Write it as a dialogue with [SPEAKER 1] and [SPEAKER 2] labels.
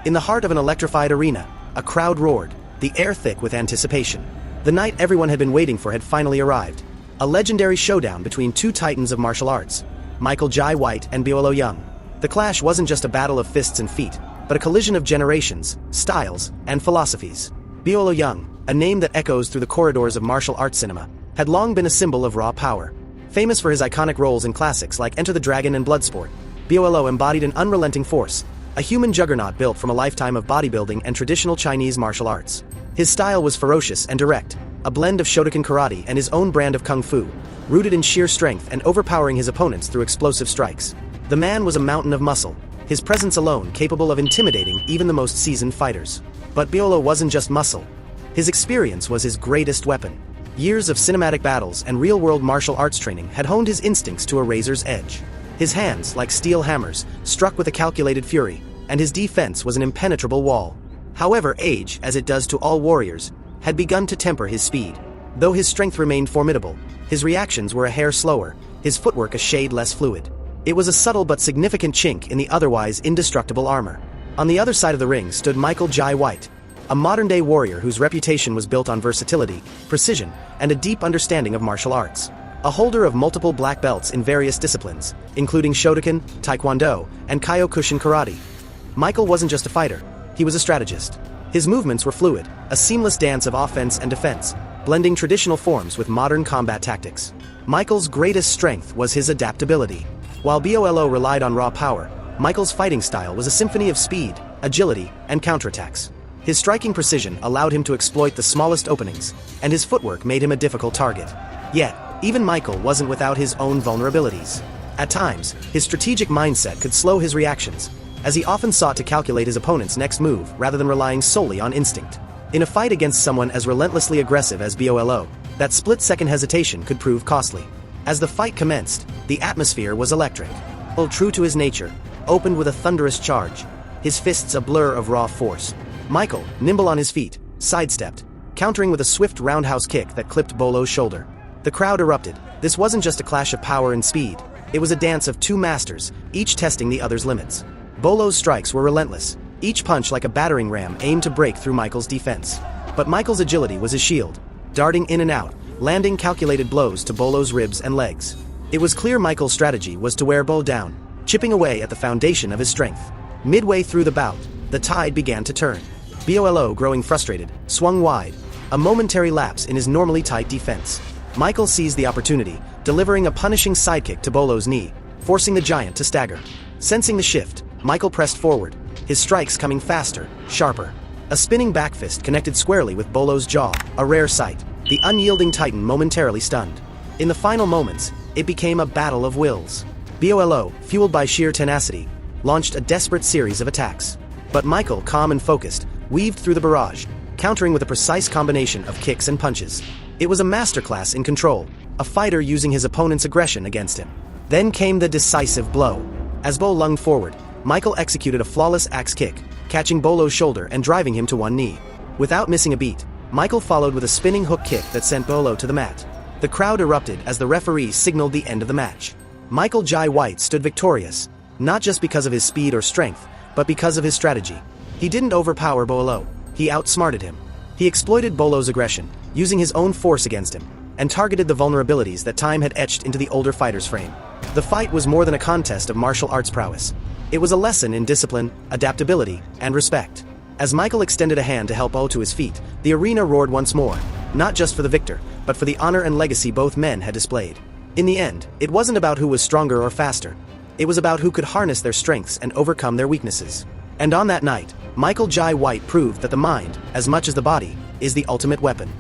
[SPEAKER 1] In the heart of an electrified arena, a crowd roared, the air thick with anticipation. The night everyone had been waiting for had finally arrived. A legendary showdown between two titans of martial arts, Michael Jai White and Bolo Yeung. The clash wasn't just a battle of fists and feet, but a collision of generations, styles, and philosophies. Bolo Yeung, a name that echoes through the corridors of martial arts cinema, had long been a symbol of raw power. Famous for his iconic roles in classics like Enter the Dragon and Bloodsport, Bolo embodied an unrelenting force, a human juggernaut built from a lifetime of bodybuilding and traditional Chinese martial arts. His style was ferocious and direct, a blend of Shotokan karate and his own brand of kung fu, rooted in sheer strength and overpowering his opponents through explosive strikes. The man was a mountain of muscle, his presence alone capable of intimidating even the most seasoned fighters. But Bolo wasn't just muscle. His experience was his greatest weapon. Years of cinematic battles and real-world martial arts training had honed his instincts to a razor's edge. His hands, like steel hammers, struck with a calculated fury, and his defense was an impenetrable wall. However, age, as it does to all warriors, had begun to temper his speed. Though his strength remained formidable, his reactions were a hair slower, his footwork a shade less fluid. It was a subtle but significant chink in the otherwise indestructible armor. On the other side of the ring stood Michael Jai White, a modern-day warrior whose reputation was built on versatility, precision, and a deep understanding of martial arts. A holder of multiple black belts in various disciplines, including Shotokan, Taekwondo, and Kyokushin karate. Michael wasn't just a fighter, he was a strategist. His movements were fluid, a seamless dance of offense and defense, blending traditional forms with modern combat tactics. Michael's greatest strength was his adaptability. While Bolo relied on raw power, Michael's fighting style was a symphony of speed, agility, and counterattacks. His striking precision allowed him to exploit the smallest openings, and his footwork made him a difficult target. Yet, even Michael wasn't without his own vulnerabilities. At times, his strategic mindset could slow his reactions, as he often sought to calculate his opponent's next move rather than relying solely on instinct. In a fight against someone as relentlessly aggressive as Bolo, that split-second hesitation could prove costly. As the fight commenced, the atmosphere was electric. Bolo, true to his nature, opened with a thunderous charge, his fists a blur of raw force. Michael, nimble on his feet, sidestepped, countering with a swift roundhouse kick that clipped Bolo's shoulder. The crowd erupted. This wasn't just a clash of power and speed, it was a dance of two masters, each testing the other's limits. Bolo's strikes were relentless, each punch like a battering ram aimed to break through Michael's defense. But Michael's agility was his shield, darting in and out, landing calculated blows to Bolo's ribs and legs. It was clear Michael's strategy was to wear Bolo down, chipping away at the foundation of his strength. Midway through the bout, the tide began to turn. Bolo, growing frustrated, swung wide, a momentary lapse in his normally tight defense. Michael seized the opportunity, delivering a punishing sidekick to Bolo's knee, forcing the giant to stagger. Sensing the shift, Michael pressed forward, his strikes coming faster, sharper. A spinning back fist connected squarely with Bolo's jaw, a rare sight, the unyielding titan momentarily stunned. In the final moments, it became a battle of wills. Bolo, fueled by sheer tenacity, launched a desperate series of attacks. But Michael, calm and focused, weaved through the barrage, countering with a precise combination of kicks and punches. It was a masterclass in control, a fighter using his opponent's aggression against him. Then came the decisive blow. As Bolo lunged forward, Michael executed a flawless axe kick, catching Bolo's shoulder and driving him to one knee. Without missing a beat, Michael followed with a spinning hook kick that sent Bolo to the mat. The crowd erupted as the referee signaled the end of the match. Michael Jai White stood victorious, not just because of his speed or strength, but because of his strategy. He didn't overpower Bolo, he outsmarted him. He exploited Bolo's aggression, using his own force against him, and targeted the vulnerabilities that time had etched into the older fighter's frame. The fight was more than a contest of martial arts prowess. It was a lesson in discipline, adaptability, and respect. As Michael extended a hand to help Bolo to his feet, the arena roared once more, not just for the victor, but for the honor and legacy both men had displayed. In the end, it wasn't about who was stronger or faster. It was about who could harness their strengths and overcome their weaknesses. And on that night, Michael Jai White proved that the mind, as much as the body, is the ultimate weapon.